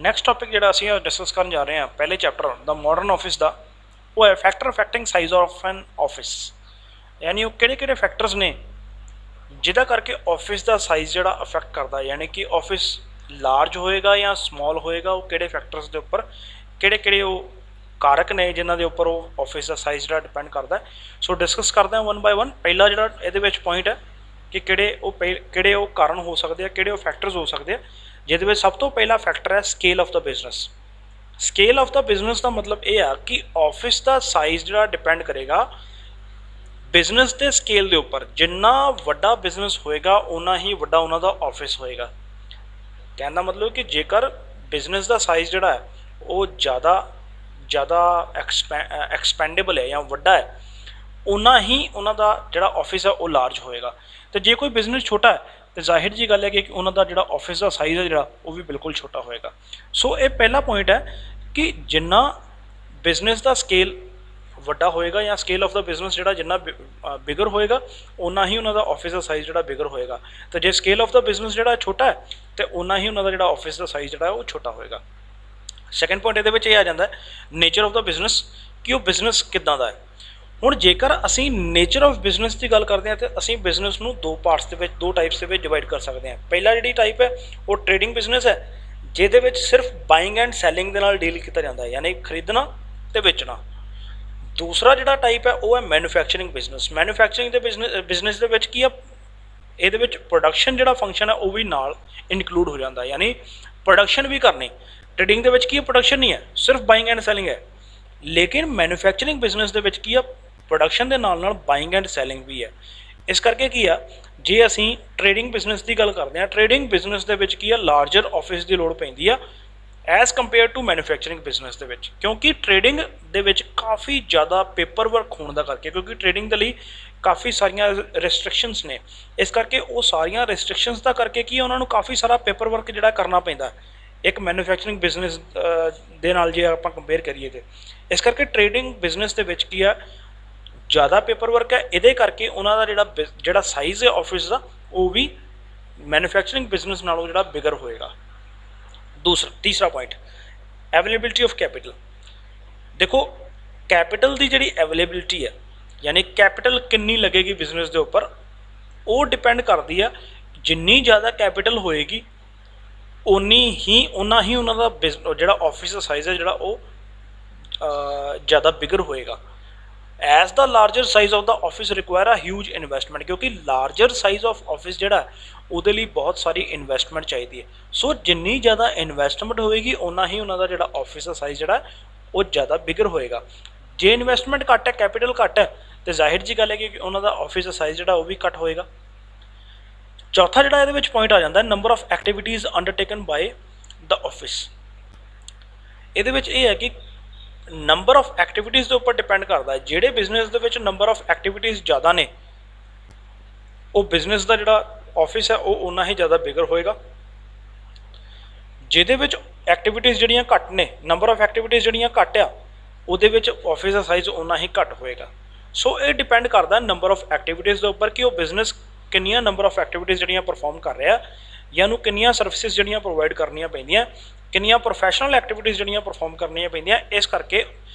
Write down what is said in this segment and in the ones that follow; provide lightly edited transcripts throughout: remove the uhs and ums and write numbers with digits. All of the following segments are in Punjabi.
ਨੈਕਸਟ ਟੌਪਿਕ ਜਿਹੜਾ ਅਸੀਂ ਡਿਸਕਸ ਕਰਨ ਜਾ ਰਹੇ ਹਾਂ ਪਹਿਲੇ ਚੈਪਟਰ ਦਾ ਮਾਡਰਨ ਆਫਿਸ ਦਾ, ਉਹ ਹੈ factor affecting size of N office. ਯਾਨੀ ਉਹ ਕਿਹੜੇ ਕਿਹੜੇ ਫੈਕਟਰਸ ਨੇ ਜਿਹਦਾ ਕਰਕੇ ਆਫਿਸ ਦਾ ਸਾਈਜ਼ ਜਿਹੜਾ ਅਫੈਕਟ ਕਰਦਾ, ਯਾਨੀ ਕਿ ਆਫਿਸ ਲਾਰਜ ਹੋਏਗਾ ਜਾਂ ਸਮॉल ਹੋਏਗਾ, ਉਹ ਕਿਹੜੇ ਫੈਕਟਰਸ ਦੇ ਉੱਪਰ ਕਿਹੜੇ ਕਿਹੜੇ ਉਹ ਕਾਰਕ ਨੇ ਜਿਨ੍ਹਾਂ ਦੇ ਉੱਪਰ ਉਹ ਆਫਿਸ ਦਾ ਸਾਈਜ਼ ਜਿਹੜਾ ਡਿਪੈਂਡ ਕਰਦਾ। ਸੋ ਡਿਸਕਸ ਕਰਦੇ ਹਾਂ 1 ਬਾਏ 1। ਪਹਿਲਾ ਜਿਹੜਾ ਇਹਦੇ ਵਿੱਚ ਪੁਆਇੰਟ ਹੈ ਕਿ ਕਿਹੜੇ ਉਹ ਕਾਰਨ ਹੋ ਸਕਦੇ ਆ, ਕਿਹੜੇ ਉਹ ਫੈਕਟਰਸ ਹੋ ਸਕਦੇ ਆ, ਜਿਹਦੇ ਵਿੱਚ ਸਭ ਤੋਂ ਪਹਿਲਾ ਫੈਕਟਰ ਹੈ scale of the business. Scale of the business ਦਾ ਮਤਲਬ ਇਹ ਆ ਕਿ ਆਫਿਸ ਦਾ ਸਾਈਜ਼ ਜਿਹੜਾ ਡਿਪੈਂਡ ਕਰੇਗਾ ਬਿਜ਼ਨਸ ਦੇ ਸਕੇਲ ਦੇ ਉੱਪਰ। ਜਿੰਨਾ ਵੱਡਾ ਬਿਜ਼ਨਸ ਹੋਏਗਾ ਉਨਾ ਹੀ ਵੱਡਾ ਉਹਨਾਂ ਦਾ ਆਫਿਸ ਹੋਏਗਾ। ਕਹਿਣ ਦਾ ਮਤਲਬ ਕਿ ਜੇਕਰ ਬਿਜ਼ਨਸ ਦਾ ਸਾਈਜ਼ ਜਿਹੜਾ ਹੈ ਉਹ ਜ਼ਿਆਦਾ ਐਕਸਪੈਂਡੇਬਲ ਹੈ ਜਾਂ ਵੱਡਾ ਹੈ, ਉਨਾ ਹੀ ਉਹਨਾਂ ਦਾ ਜਿਹੜਾ ਆਫਿਸ ਹੈ ਉਹ ਲਾਰਜ ਹੋਏਗਾ। ਤੇ ਜੇ ਕੋਈ ਬਿਜ਼ਨਸ ਛੋਟਾ ਹੈ ਤਾਂ ਜ਼ਾਹਿਰ ਜੀ ਗੱਲ ਹੈ ਕਿ ਉਹਨਾਂ ਦਾ ਜਿਹੜਾ ਆਫਿਸ ਦਾ ਸਾਈਜ਼ ਹੈ ਜਿਹੜਾ ਉਹ ਵੀ ਬਿਲਕੁਲ ਛੋਟਾ ਹੋਏਗਾ। ਸੋ ਇਹ ਪਹਿਲਾ ਪੁਆਇੰਟ ਹੈ ਕਿ ਜਿੰਨਾ ਬਿਜ਼ਨਸ ਦਾ ਸਕੇਲ ਵੱਡਾ ਹੋਏਗਾ ਜਾਂ ਸਕੇਲ ਆਫ ਦਾ ਬਿਜ਼ਨਸ ਜਿਹੜਾ ਜਿੰਨਾ ਬਿਗਰ ਹੋਏਗਾ ਉਨਾ ਹੀ ਉਹਨਾਂ ਦਾ ਆਫਿਸ ਦਾ ਸਾਈਜ਼ ਜਿਹੜਾ ਬਿਗਰ ਹੋਏਗਾ। ਤੇ ਜੇ ਸਕੇਲ ਆਫ ਦਾ ਬਿਜ਼ਨਸ ਜਿਹੜਾ ਛੋਟਾ ਹੈ ਤੇ ਉਨਾ ਹੀ ਉਹਨਾਂ ਦਾ ਜਿਹੜਾ ਆਫਿਸ ਦਾ ਸਾਈਜ਼ ਜਿਹੜਾ ਉਹ ਛੋਟਾ ਹੋਏਗਾ। ਸੈਕੰਡ ਪੁਆਇੰਟ ਇਹਦੇ ਵਿੱਚ ਇਹ ਆ ਜਾਂਦਾ ਨੇਚਰ ਆਫ ਦਾ ਬਿਜ਼ਨਸ, ਕਿ ਉਹ ਬਿਜ਼ਨਸ ਕਿੱਦਾਂ ਦਾ ਹੈ। ਹੁਣ ਜੇਕਰ ਅਸੀਂ ਨੇਚਰ ਆਫ ਬਿਜ਼ਨਸ ਦੀ ਗੱਲ ਕਰਦੇ ਹਾਂ ਤਾਂ ਅਸੀਂ ਬਿਜ਼ਨਸ ਨੂੰ ਦੋ ਪਾਰਟਸ ਦੇ ਵਿੱਚ, ਦੋ ਟਾਈਪਸ ਦੇ ਵਿੱਚ ਡਿਵਾਈਡ ਕਰ ਸਕਦੇ ਹਾਂ। ਪਹਿਲਾ ਜਿਹੜੀ ਟਾਈਪ ਹੈ ਉਹ ਟ੍ਰੇਡਿੰਗ ਬਿਜ਼ਨਸ ਹੈ, ਜਿਹਦੇ ਵਿੱਚ ਸਿਰਫ ਬਾਇੰਗ ਐਂਡ ਸੈਲਿੰਗ ਦੇ ਨਾਲ ਡੀਲ ਕੀਤਾ ਜਾਂਦਾ ਹੈ, ਯਾਨੀ ਖਰੀਦਣਾ ਤੇ ਵੇਚਣਾ। ਦੂਸਰਾ ਜਿਹੜਾ ਟਾਈਪ ਹੈ ਉਹ ਹੈ ਮੈਨੂਫੈਕਚਰਿੰਗ ਬਿਜ਼ਨਸ। ਮੈਨੂਫੈਕਚਰਿੰਗ ਦੇ ਬਿਜ਼ਨਸ ਦੇ ਵਿੱਚ ਕੀ ਆ, ਇਹਦੇ ਵਿੱਚ ਪ੍ਰੋਡਕਸ਼ਨ ਜਿਹੜਾ ਫੰਕਸ਼ਨ ਹੈ ਉਹ ਵੀ ਨਾਲ ਇਨਕਲੂਡ ਹੋ ਜਾਂਦਾ, ਯਾਨੀ ਪ੍ਰੋਡਕਸ਼ਨ ਵੀ ਕਰਨੀ। ਟ੍ਰੇਡਿੰਗ ਦੇ ਵਿੱਚ ਕੀ ਹੈ, ਪ੍ਰੋਡਕਸ਼ਨ ਨਹੀਂ ਹੈ, ਸਿਰਫ ਬਾਇੰਗ ਐਂਡ ਸੈਲਿੰਗ ਹੈ। ਲੇਕਿਨ ਮੈਨੂਫੈਕਚਰਿੰਗ ਬਿਜ਼ਨਸ ਦੇ ਵਿੱਚ ਕੀ ਆ, ਪ੍ਰੋਡਕਸ਼ਨ ਦੇ ਨਾਲ ਨਾਲ ਬਾਇੰਗ ਐਂਡ ਸੈਲਿੰਗ ਵੀ ਹੈ। ਇਸ ਕਰਕੇ ਕੀ ਆ, ਜੇ ਅਸੀਂ ਟ੍ਰੇਡਿੰਗ ਬਿਜ਼ਨਸ ਦੀ ਗੱਲ ਕਰਦੇ ਹਾਂ, ਟ੍ਰੇਡਿੰਗ ਬਿਜ਼ਨਸ ਦੇ ਵਿੱਚ ਕੀ ਆ, ਲਾਰਜਰ ਆਫਿਸ ਦੀ ਲੋੜ ਪੈਂਦੀ ਆ as compare to manufacturing business ਦੇ ਵਿੱਚ, ਕਿਉਂਕਿ ਟ੍ਰੇਡਿੰਗ ਦੇ ਵਿੱਚ ਕਾਫੀ ਜ਼ਿਆਦਾ ਪੇਪਰ ਵਰਕ ਹੋਣ ਦਾ ਕਰਕੇ, ਕਿਉਂਕਿ ਟ੍ਰੇਡਿੰਗ ਦੇ ਲਈ ਕਾਫੀ ਸਾਰੀਆਂ ਰੈਸਟ੍ਰਿਕਸ਼ਨਸ ਨੇ। ਇਸ ਕਰਕੇ ਉਹ ਸਾਰੀਆਂ ਰੈਸਟ੍ਰਿਕਸ਼ਨਸ ਦਾ ਕਰਕੇ ਕੀ ਉਹਨਾਂ ਨੂੰ ਕਾਫੀ ਸਾਰਾ ਪੇਪਰ ਵਰਕ ਜਿਹੜਾ ਕਰਨਾ ਪੈਂਦਾ ਇੱਕ ਮੈਨੂਫੈਕਚਰਿੰਗ ਬਿਜ਼ਨਸ ਦੇ ਨਾਲ ਜੇ ਆਪਾਂ ਕੰਪੇਅਰ ਕਰੀਏ ਤੇ। ਇਸ ਕਰਕੇ ਟ੍ਰੇਡਿੰਗ ਬਿਜ਼ਨਸ ਦੇ ਵਿੱਚ ਕੀ ਆ, ਜ਼ਿਆਦਾ ਪੇਪਰ ਵਰਕ ਹੈ। ਇਹਦੇ ਕਰਕੇ ਉਹਨਾਂ ਦਾ ਜਿਹੜਾ ਸਾਈਜ਼ ਹੈ ਆਫਿਸ ਦਾ ਉਹ ਵੀ ਮੈਨੂਫੈਕਚਰਿੰਗ ਬਿਜ਼ਨਸ ਨਾਲੋਂ ਜਿਹੜਾ ਬਿਗਰ ਹੋਏਗਾ। ਤੀਸਰਾ ਪੁਆਇੰਟ ਅਵੇਲੇਬਿਲਿਟੀ ਆਫ ਕੈਪੀਟਲ। ਦੇਖੋ ਕੈਪੀਟਲ ਦੀ ਜਿਹੜੀ ਅਵੇਲੇਬਿਲਿਟੀ ਹੈ, ਯਾਨੀ ਕੈਪੀਟਲ ਕਿੰਨੀ ਲੱਗੇਗੀ ਬਿਜ਼ਨਸ ਦੇ ਉੱਪਰ, ਉਹ ਡਿਪੈਂਡ ਕਰਦੀ ਆ ਜਿੰਨੀ ਜ਼ਿਆਦਾ ਕੈਪੀਟਲ ਹੋਏਗੀ ਉਨਾ ਹੀ ਉਹਨਾਂ ਦਾ ਜਿਹੜਾ ਆਫਿਸ ਦਾ ਸਾਈਜ਼ ਹੈ ਜਿਹੜਾ ਉਹ ਜ਼ਿਆਦਾ ਬਿਗਰ ਹੋਏਗਾ। As the larger size of the office require ਆ ਹਿਊਜ ਇਨਵੈਸਟਮੈਂਟ, ਕਿਉਂਕਿ ਲਾਰਜਰ ਸਾਈਜ਼ ਆਫ ਆਫਿਸ ਜਿਹੜਾ ਉਹਦੇ ਲਈ ਬਹੁਤ ਸਾਰੀ ਇਨਵੈਸਟਮੈਂਟ ਚਾਹੀਦੀ ਹੈ। ਸੋ ਜਿੰਨੀ ਜ਼ਿਆਦਾ ਇਨਵੈਸਟਮੈਂਟ ਹੋਏਗੀ ਉਨਾ ਹੀ ਉਹਨਾਂ ਦਾ ਜਿਹੜਾ ਆਫਿਸ ਦਾ ਸਾਈਜ਼ ਜਿਹੜਾ ਉਹ ਜ਼ਿਆਦਾ ਬਿਗਰ ਹੋਏਗਾ। ਜੇ ਇਨਵੈਸਟਮੈਂਟ ਘੱਟ ਹੈ, ਕੈਪੀਟਲ ਘੱਟ ਹੈ, ਤਾਂ ਜ਼ਾਹਿਰ ਜੀ ਗੱਲ ਹੈ ਕਿ ਉਹਨਾਂ ਦਾ ਆਫਿਸ ਦਾ ਸਾਈਜ਼ ਜਿਹੜਾ ਉਹ ਵੀ ਘੱਟ ਹੋਏਗਾ। ਚੌਥਾ ਜਿਹੜਾ ਇਹਦੇ ਵਿੱਚ ਪੁਆਇੰਟ ਆ ਜਾਂਦਾ number of activities undertaken by the office. ਇਹਦੇ ਵਿੱਚ ਇਹ ਹੈ ਕਿ ਨੰਬਰ ਆਫ ਐਕਟੀਵਿਟੀਜ਼ ਦੇ ਉੱਪਰ ਡਿਪੈਂਡ ਕਰਦਾ ਹੈ। ਜਿਹੜੇ ਬਿਜ਼ਨਸ ਦੇ ਵਿੱਚ ਨੰਬਰ ਆਫ ਐਕਟੀਵਿਟੀਜ਼ ਜ਼ਿਆਦਾ ਨੇ ਉਹ ਬਿਜ਼ਨਸ ਦਾ ਜਿਹੜਾ ਆਫਿਸ ਹੈ ਉਹ ਉਨਾ ਹੀ ਜ਼ਿਆਦਾ ਬਿਗਰ ਹੋਏਗਾ। ਜਿਹਦੇ ਵਿੱਚ ਐਕਟੀਵਿਟੀਜ਼ ਜਿਹੜੀਆਂ ਘੱਟ ਨੇ, ਨੰਬਰ ਆਫ ਐਕਟੀਵਿਟੀਜ਼ ਜਿਹੜੀਆਂ ਘੱਟ ਆ, ਉਹਦੇ ਵਿੱਚ ਆਫਿਸ ਦਾ ਸਾਈਜ਼ ਉਨਾ ਹੀ ਘੱਟ ਹੋਏਗਾ। ਸੋ ਇਹ ਡਿਪੈਂਡ ਕਰਦਾ ਨੰਬਰ ਆਫ ਐਕਟੀਵਿਟੀਜ਼ ਦੇ ਉੱਪਰ ਕਿ ਉਹ ਬਿਜ਼ਨਸ ਕਿੰਨੀਆਂ ਨੰਬਰ ਆਫ ਐਕਟੀਵਿਟੀਜ਼ ਜਿਹੜੀਆਂ ਪਰਫਾਰਮ ਕਰ ਰਿਹਾ, ਜਾਂ ਉਹਨੂੰ ਕਿੰਨੀਆਂ ਸਰਵਿਸਿਜ਼ ਜਿਹੜੀਆਂ ਪ੍ਰੋਵਾਈਡ ਕਰਨੀਆਂ ਪੈਂਦੀਆਂ, ਕਿੰਨੀਆਂ ਪ੍ਰੋਫੈਸ਼ਨਲ ਐਕਟੀਵਿਟੀਜ਼ ਜਿਹੜੀਆਂ ਪਰਫਾਰਮ ਕਰਨੀਆਂ ਪੈਂਦੀਆਂ। ਇਸ ਕਰਕੇ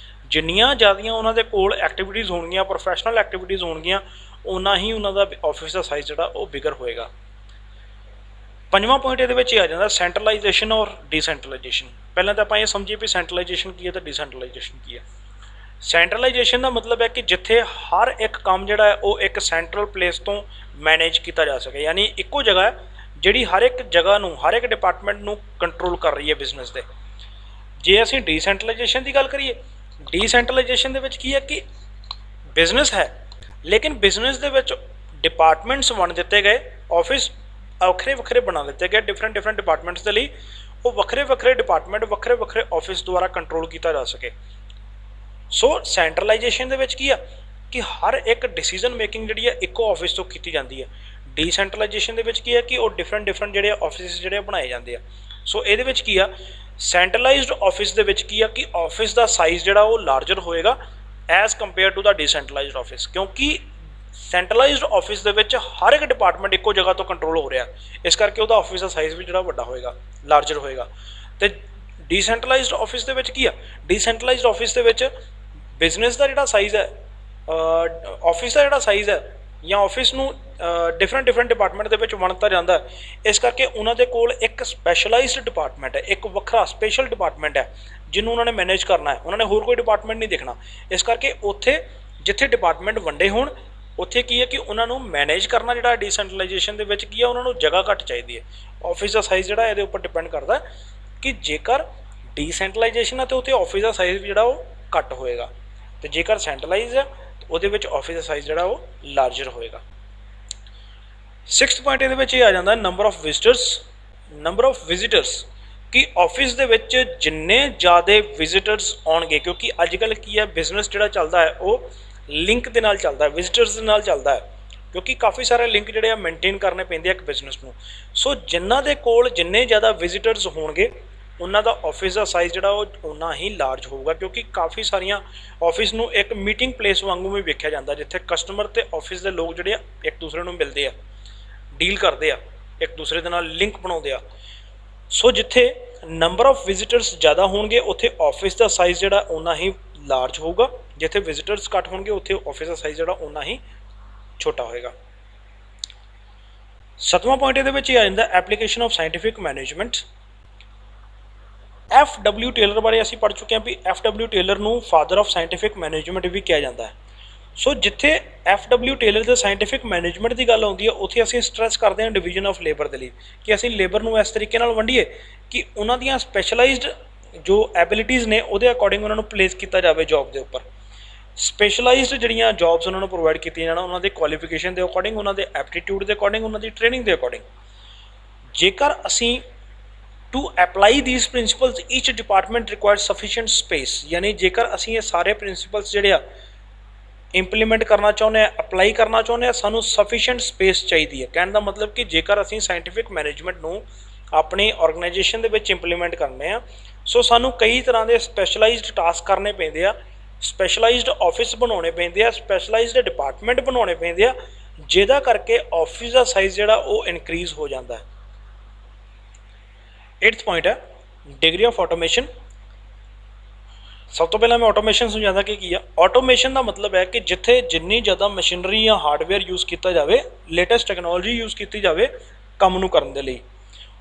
ਜਿੰਨੀਆਂ ਜ਼ਿਆਦੀਆਂ ਉਹਨਾਂ ਦੇ ਕੋਲ ਐਕਟੀਵਿਟੀਜ਼ ਹੋਣਗੀਆਂ, ਪ੍ਰੋਫੈਸ਼ਨਲ ਐਕਟੀਵਿਟੀਜ਼ ਹੋਣਗੀਆਂ, ਉਨਾ ਹੀ ਉਹਨਾਂ ਦਾ ਆਫਿਸ ਦਾ ਸਾਈਜ਼ ਜਿਹੜਾ ਉਹ ਬਿਗਰ ਹੋਏਗਾ। ਪੰਜਵਾਂ ਪੁਆਇੰਟ ਇਹਦੇ ਵਿੱਚ ਇਹ ਆ ਜਾਂਦਾ ਸੈਂਟਰਲਾਈਜੇਸ਼ਨ ਔਰ ਡੀਸੈਂਟਰਲਾਈਜੇਸ਼ਨ। ਪਹਿਲਾਂ ਤਾਂ ਆਪਾਂ ਇਹ ਸਮਝੀਏ ਵੀ ਸੈਂਟਰਲਾਈਜੇਸ਼ਨ ਕੀ ਹੈ ਤੇ ਡੀਸੈਂਟਰਲਾਈਜੇਸ਼ਨ ਕੀ ਹੈ। ਸੈਂਟਰਲਾਈਜੇਸ਼ਨ ਦਾ ਮਤਲਬ ਹੈ ਕਿ ਜਿੱਥੇ ਹਰ ਇੱਕ ਕੰਮ ਜਿਹੜਾ ਹੈ ਉਹ ਇੱਕ ਸੈਂਟਰਲ ਪਲੇਸ ਤੋਂ ਮੈਨੇਜ ਕੀਤਾ ਜਾ ਸਕੇ, ਯਾਨੀ ਇੱਕੋ ਜਗ੍ਹਾ ਹੈ ਜਿਹੜੀ ਹਰ ਇੱਕ ਜਗ੍ਹਾ ਨੂੰ, ਹਰ ਇੱਕ ਡਿਪਾਰਟਮੈਂਟ ਨੂੰ ਕੰਟਰੋਲ ਕਰ ਰਹੀ ਹੈ ਬਿਜ਼ਨਸ ਦੇ। ਜੇ ਅਸੀਂ ਡੀਸੈਂਟਰਲਾਈਜੇਸ਼ਨ ਦੀ ਗੱਲ ਕਰੀਏ, ਡੀਸੈਂਟਰਲਾਈਜੇਸ਼ਨ ਦੇ ਵਿੱਚ ਕੀ ਹੈ ਕਿ ਬਿਜ਼ਨਸ ਹੈ ਲੇਕਿਨ ਬਿਜ਼ਨਸ ਦੇ ਵਿੱਚ ਡਿਪਾਰਟਮੈਂਟਸ ਬਣ ਦਿੱਤੇ ਗਏ, ਆਫਿਸ ਵੱਖਰੇ ਵੱਖਰੇ ਬਣਾ ਦਿੱਤੇ ਗਏ ਡਿਫਰੈਂਟ ਡਿਪਾਰਟਮੈਂਟਸ ਦੇ ਲਈ। ਉਹ ਵੱਖਰੇ ਵੱਖਰੇ ਡਿਪਾਰਟਮੈਂਟ ਵੱਖਰੇ ਵੱਖਰੇ ਆਫਿਸ ਦੁਆਰਾ ਕੰਟਰੋਲ ਕੀਤਾ ਜਾ ਸਕੇ। ਸੋ ਸੈਂਟਰਲਾਈਜੇਸ਼ਨ ਦੇ ਵਿੱਚ ਕੀ ਆ ਕਿ ਹਰ ਇੱਕ ਡਿਸੀਜਨ ਮੇਕਿੰਗ ਜਿਹੜੀ ਹੈ ਇੱਕੋ ਆਫਿਸ ਤੋਂ ਕੀਤੀ ਜਾਂਦੀ ਹੈ। ਡੀਸੈਂਟਰਲਾਈਜੇਸ਼ਨ ਦੇ ਵਿੱਚ ਕੀ ਹੈ ਕਿ ਉਹ ਡਿਫਰੈਂਟ ਜਿਹੜੇ ਆਫਿਸ ਜਿਹੜੇ ਬਣਾਏ ਜਾਂਦੇ ਆ। ਸੋ ਇਹਦੇ ਵਿੱਚ ਕੀ ਆ, ਸੈਂਟਰਲਾਈਜ਼ਡ ਆਫਿਸ ਦੇ ਵਿੱਚ ਕੀ ਆ ਕਿ ਆਫਿਸ ਦਾ ਸਾਈਜ਼ ਜਿਹੜਾ ਉਹ ਲਾਰਜਰ ਹੋਏਗਾ as compare to the decentralised office, ਕਿਉਂਕਿ ਸੈਂਟਰਲਾਈਜ਼ਡ ਆਫਿਸ ਦੇ ਵਿੱਚ ਹਰ ਇੱਕ ਡਿਪਾਰਟਮੈਂਟ ਇੱਕੋ ਜਗ੍ਹਾ ਤੋਂ ਕੰਟਰੋਲ ਹੋ ਰਿਹਾ, ਇਸ ਕਰਕੇ ਉਹਦਾ ਆਫਿਸ ਦਾ ਸਾਈਜ਼ ਵੀ ਜਿਹੜਾ ਵੱਡਾ ਹੋਏਗਾ, ਲਾਰਜਰ ਹੋਏਗਾ। ਅਤੇ ਡੀਸੈਂਟਰਲਾਈਜ਼ਡ ਆਫਿਸ ਦੇ ਵਿੱਚ ਕੀ ਆ, ਡੀਸੈਂਟਰਲਾਈਜ਼ਡ ਆਫਿਸ ਦੇ ਵਿੱਚ ਬਿਜ਼ਨਸ ਦਾ ਜਿਹੜਾ ਸਾਈਜ਼ ਹੈ, ਆਫਿਸ ਦਾ ਜਿਹੜਾ ਸਾਈਜ਼ ਹੈ ਜਾਂ ਆਫਿਸ ਨੂੰ ਡਿਫਰੈਂਟ ਡਿਪਾਰਟਮੈਂਟ ਦੇ ਵਿੱਚ ਵੰਡਤਾ ਜਾਂਦਾ, ਇਸ ਕਰਕੇ ਉਹਨਾਂ ਦੇ ਕੋਲ ਇੱਕ ਸਪੈਸ਼ਲਾਈਜ਼ਡ ਡਿਪਾਰਟਮੈਂਟ ਹੈ, ਇੱਕ ਵੱਖਰਾ ਸਪੈਸ਼ਲ ਡਿਪਾਰਟਮੈਂਟ ਹੈ ਜਿਹਨੂੰ ਉਹਨਾਂ ਨੇ ਮੈਨੇਜ ਕਰਨਾ ਹੈ। ਉਹਨਾਂ ਨੇ ਹੋਰ ਕੋਈ ਡਿਪਾਰਟਮੈਂਟ ਨਹੀਂ ਦੇਖਣਾ। ਇਸ ਕਰਕੇ ਉੱਥੇ ਜਿੱਥੇ ਡਿਪਾਰਟਮੈਂਟ ਵੰਡੇ ਹੋਣ ਉੱਥੇ ਕੀ ਹੈ ਕਿ ਉਹਨਾਂ ਨੂੰ ਮੈਨੇਜ ਕਰਨਾ ਜਿਹੜਾ ਡੀਸੈਂਟਰਲਾਈਜੇਸ਼ਨ ਦੇ ਵਿੱਚ ਕੀ ਹੈ, ਉਹਨਾਂ ਨੂੰ ਜਗ੍ਹਾ ਘੱਟ ਚਾਹੀਦੀ ਹੈ। ਆਫਿਸ ਦਾ ਸਾਈਜ਼ ਜਿਹੜਾ ਇਹਦੇ ਉੱਪਰ ਡਿਪੈਂਡ ਕਰਦਾ ਕਿ ਜੇਕਰ ਡੀਸੈਂਟਰਲਾਈਜੇਸ਼ਨ ਹੈ ਤਾਂ ਉੱਥੇ ਆਫਿਸ ਦਾ ਸਾਈਜ਼ ਜਿਹੜਾ ਉਹ ਘੱਟ ਹੋਏਗਾ, ਅਤੇ ਜੇਕਰ ਸੈਂਟਰਲਾਈਜ਼ ਹੈ ਉਹਦੇ ਵਿੱਚ ਆਫਿਸ ਦਾ ਸਾਈਜ਼ ਜਿਹੜਾ ਉਹ ਲਾਰਜਰ ਹੋਏਗਾ। 6th ਪੁਆਇੰਟ ਇਹਦੇ ਵਿੱਚ ਇਹ ਆ ਜਾਂਦਾ ਨੰਬਰ ਆਫ ਵਿਜ਼ਿਟਰਸ, ਕਿ ਆਫਿਸ ਦੇ ਵਿੱਚ ਜਿੰਨੇ ਜ਼ਿਆਦਾ ਵਿਜ਼ਿਟਰਸ ਆਉਣਗੇ, ਕਿਉਂਕਿ ਅੱਜ ਕੱਲ੍ਹ ਕੀ ਹੈ ਬਿਜ਼ਨਸ ਜਿਹੜਾ ਚੱਲਦਾ ਹੈ ਉਹ ਲਿੰਕ ਦੇ ਨਾਲ ਚੱਲਦਾ ਹੈ, ਵਿਜ਼ਿਟਰਸ ਦੇ ਨਾਲ ਚੱਲਦਾ ਹੈ, ਕਿਉਂਕਿ ਕਾਫੀ ਸਾਰੇ ਲਿੰਕ ਜਿਹੜੇ ਆ ਮੇਨਟੇਨ ਕਰਨੇ ਪੈਂਦੇ ਆ ਇੱਕ ਬਿਜ਼ਨਸ ਨੂੰ। ਸੋ ਜਿਨ੍ਹਾਂ ਦੇ ਕੋਲ ਜਿੰਨੇ ਜ਼ਿਆਦਾ ਵਿਜ਼ਿਟਰਸ ਹੋਣਗੇ ਉਹਨਾਂ ਦਾ ਆਫਿਸ ਦਾ ਸਾਈਜ਼ ਜਿਹੜਾ ਉਹ ਉਨਾ ਹੀ ਲਾਰਜ ਹੋਊਗਾ, ਕਿਉਂਕਿ ਕਾਫੀ ਸਾਰੀਆਂ ਆਫਿਸ ਨੂੰ ਇੱਕ ਮੀਟਿੰਗ ਪਲੇਸ ਵਾਂਗੂ ਵੀ ਵੇਖਿਆ ਜਾਂਦਾ, ਜਿੱਥੇ ਕਸਟਮਰ ਅਤੇ ਆਫਿਸ ਦੇ ਲੋਕ ਜਿਹੜੇ ਆ ਇੱਕ ਦੂਸਰੇ ਨੂੰ ਮਿਲਦੇ ਆ, ਡੀਲ ਕਰਦੇ ਆ, ਇੱਕ ਦੂਸਰੇ ਦੇ ਨਾਲ ਲਿੰਕ ਬਣਾਉਂਦੇ ਆ। ਸੋ ਜਿੱਥੇ ਨੰਬਰ ਆਫ ਵਿਜ਼ਿਟਰਸ ਜ਼ਿਆਦਾ ਹੋਣਗੇ ਉੱਥੇ ਆਫਿਸ ਦਾ ਸਾਈਜ਼ ਜਿਹੜਾ ਉਨਾ ਹੀ ਲਾਰਜ ਹੋਊਗਾ, ਜਿੱਥੇ ਵਿਜ਼ਿਟਰਸ ਘੱਟ ਹੋਣਗੇ ਉੱਥੇ ਆਫਿਸ ਦਾ ਸਾਈਜ਼ ਜਿਹੜਾ ਉਨਾ ਹੀ ਛੋਟਾ ਹੋਏਗਾ। 7ਵਾਂ ਪੁਆਇੰਟ ਇਹਦੇ ਵਿੱਚ ਇਹ ਆ ਜਾਂਦਾ application of scientific management. FW tailor ਬਾਰੇ ਅਸੀਂ ਪੜ੍ਹ ਚੁੱਕੇ ਹਾਂ ਵੀ FW ਟੇਲਰ ਨੂੰ ਫਾਦਰ ਆਫ ਸਾਇੰਟੀਫਿਕ ਮੈਨੇਜਮੈਂਟ ਵੀ ਕਿਹਾ ਜਾਂਦਾ ਹੈ। ਸੋ ਜਿੱਥੇ FW ਟੇਲਰ ਦੇ ਸਾਇੰਟੀਫਿਕ ਮੈਨੇਜਮੈਂਟ ਦੀ ਗੱਲ ਆਉਂਦੀ ਹੈ ਉੱਥੇ ਅਸੀਂ ਸਟ੍ਰੈਸ ਕਰਦੇ ਹਾਂ ਡਿਵੀਜ਼ਨ ਆਫ ਲੇਬਰ ਦੇ ਲਈ, ਕਿ ਅਸੀਂ ਲੇਬਰ ਨੂੰ ਇਸ ਤਰੀਕੇ ਨਾਲ ਵੰਡੀਏ ਕਿ ਉਹਨਾਂ ਦੀਆਂ ਸਪੈਸ਼ਲਾਈਜ਼ਡ ਜੋ ਐਬਿਲਿਟੀਜ਼ ਨੇ ਉਹਦੇ ਅਕੋਰਡਿੰਗ ਉਹਨਾਂ ਨੂੰ ਪਲੇਸ ਕੀਤਾ ਜਾਵੇ ਜੋਬ ਦੇ ਉੱਪਰ। ਸਪੈਸ਼ਲਾਈਜ਼ਡ ਜਿਹੜੀਆਂ ਜੋਬਸ ਉਹਨਾਂ ਨੂੰ ਪ੍ਰੋਵਾਈਡ ਕੀਤੀਆਂ ਜਾਣ ਉਹਨਾਂ ਦੇ ਕੁਆਲੀਫਿਕੇਸ਼ਨ ਦੇ ਅਕੋਰਡਿੰਗ, ਉਹਨਾਂ ਦੇ ਐਪਟੀਟਿਊਡ ਦੇ ਅਕੋਰਡਿੰਗ, ਉਹਨਾਂ ਦੀ ਟ੍ਰੇਨਿੰਗ ਦੇ ਅਕੋਰਡਿੰਗ। ਜੇਕਰ ਅਸੀਂ to apply these principles each department required sufficient space, ਯਾਨੀ ਜੇਕਰ ਅਸੀਂ ਇਹ ਸਾਰੇ ਪ੍ਰਿੰਸੀਪਲਸ ਜਿਹੜੇ ਆ ਇੰਪਲੀਮੈਂਟ ਕਰਨਾ ਚਾਹੁੰਦੇ ਹਾਂ, ਅਪਲਾਈ ਕਰਨਾ ਚਾਹੁੰਦੇ ਹਾਂ, ਸਾਨੂੰ ਸਫੀਸ਼ੀਐਂਟ ਸਪੇਸ ਚਾਹੀਦੀ ਹੈ। ਕਹਿਣ ਦਾ ਮਤਲਬ ਕਿ ਜੇਕਰ ਅਸੀਂ ਸਾਇੰਟੀਫਿਕ ਮੈਨੇਜਮੈਂਟ ਨੂੰ ਆਪਣੀ ਆਰਗੇਨਾਈਜੇਸ਼ਨ ਦੇ ਵਿੱਚ ਇੰਪਲੀਮੈਂਟ ਕਰਨੇ ਆ, ਸੋ ਸਾਨੂੰ ਕਈ ਤਰ੍ਹਾਂ ਦੇ ਸਪੈਸ਼ਲਾਈਜ਼ਡ ਟਾਸਕ ਕਰਨੇ ਪੈਂਦੇ ਆ, ਸਪੈਸ਼ਲਾਈਜ਼ਡ ਆਫਿਸ ਬਣਾਉਣੇ ਪੈਂਦੇ ਆ, ਸਪੈਸ਼ਲਾਈਜ਼ਡ ਡਿਪਾਰਟਮੈਂਟ ਬਣਾਉਣੇ ਪੈਂਦੇ ਆ, ਜਿਹਦਾ ਕਰਕੇ ਆਫਿਸ ਦਾ ਸਾਈਜ਼ ਜਿਹੜਾ ਉਹ ਇਨਕਰੀਜ਼ ਹੋ ਜਾਂਦਾ ਹੈ। 8th ਪੁਆਇੰਟ ਹੈ ਡਿਗਰੀ ਆਫ ਆਟੋਮੇਸ਼ਨ। ਸਭ ਤੋਂ ਪਹਿਲਾਂ ਮੈਂ ਆਟੋਮੇਸ਼ਨ ਸਮਝਾਉਂਦਾ ਕਿ ਕੀ ਆ। ਆਟੋਮੇਸ਼ਨ ਦਾ ਮਤਲਬ ਹੈ ਕਿ ਜਿੱਥੇ ਜਿੰਨੀ ਜ਼ਿਆਦਾ ਮਸ਼ੀਨਰੀ ਜਾਂ ਹਾਰਡਵੇਅਰ ਯੂਜ਼ ਕੀਤਾ ਜਾਵੇ, ਲੇਟੈਸਟ ਟੈਕਨੋਲੋਜੀ ਯੂਜ਼ ਕੀਤੀ ਜਾਵੇ ਕੰਮ ਨੂੰ ਕਰਨ ਦੇ ਲਈ।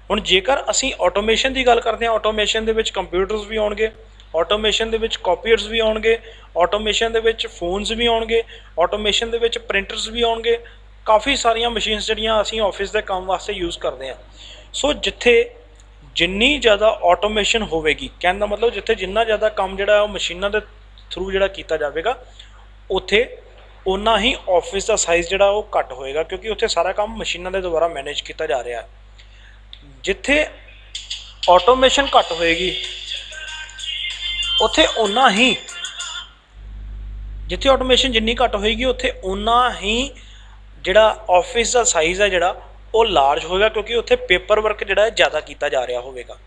ਹੁਣ ਜੇਕਰ ਅਸੀਂ ਆਟੋਮੇਸ਼ਨ ਦੀ ਗੱਲ ਕਰਦੇ ਹਾਂ, ਆਟੋਮੇਸ਼ਨ ਦੇ ਵਿੱਚ ਕੰਪਿਊਟਰਸ ਵੀ ਆਉਣਗੇ, ਆਟੋਮੇਸ਼ਨ ਦੇ ਵਿੱਚ ਕਾਪੀਅਰਸ ਵੀ ਆਉਣਗੇ, ਆਟੋਮੇਸ਼ਨ ਦੇ ਵਿੱਚ ਫੋਨਸ ਵੀ ਆਉਣਗੇ, ਆਟੋਮੇਸ਼ਨ ਦੇ ਵਿੱਚ ਪ੍ਰਿੰਟਰਸ ਵੀ ਆਉਣਗੇ, ਕਾਫੀ ਸਾਰੀਆਂ ਮਸ਼ੀਨਸ ਜਿਹੜੀਆਂ ਅਸੀਂ ਆਫਿਸ ਦੇ ਕੰਮ ਵਾਸਤੇ ਯੂਜ਼ ਕਰਦੇ ਹਾਂ। ਸੋ ਜਿੱਥੇ ਜਿੰਨੀ ਜ਼ਿਆਦਾ ਆਟੋਮੇਸ਼ਨ ਹੋਵੇਗੀ, ਕਹਿਣ ਦਾ ਮਤਲਬ ਜਿੱਥੇ ਜਿੰਨਾ ਜ਼ਿਆਦਾ ਕੰਮ ਜਿਹੜਾ ਉਹ ਮਸ਼ੀਨਾਂ ਦੇ ਥਰੂ ਜਿਹੜਾ ਕੀਤਾ ਜਾਵੇਗਾ, ਉੱਥੇ ਓਨਾ ਹੀ ਆਫਿਸ ਦਾ ਸਾਈਜ਼ ਜਿਹੜਾ ਉਹ ਘੱਟ ਹੋਏਗਾ, ਕਿਉਂਕਿ ਉੱਥੇ ਸਾਰਾ ਕੰਮ ਮਸ਼ੀਨਾਂ ਦੇ ਦੁਆਰਾ ਮੈਨੇਜ ਕੀਤਾ ਜਾ ਰਿਹਾ ਹੈ। ਜਿੱਥੇ ਆਟੋਮੇਸ਼ਨ ਘੱਟ ਹੋਏਗੀ ਉੱਥੇ ਓਨਾ ਹੀ, ਜਿੱਥੇ ਆਟੋਮੇਸ਼ਨ ਜਿੰਨੀ ਘੱਟ ਹੋਏਗੀ ਉੱਥੇ ਓਨਾ ਹੀ ਜਿਹੜਾ ਆਫਿਸ ਦਾ ਸਾਈਜ਼ ਹੈ ਜਿਹੜਾ ਉਹ ਲਾਰਜ ਹੋਏਗਾ, ਕਿਉਂਕਿ ਉੱਥੇ ਪੇਪਰ ਵਰਕ ਜਿਹੜਾ ਜ਼ਿਆਦਾ ਕੀਤਾ ਜਾ ਰਿਹਾ ਹੋਵੇਗਾ।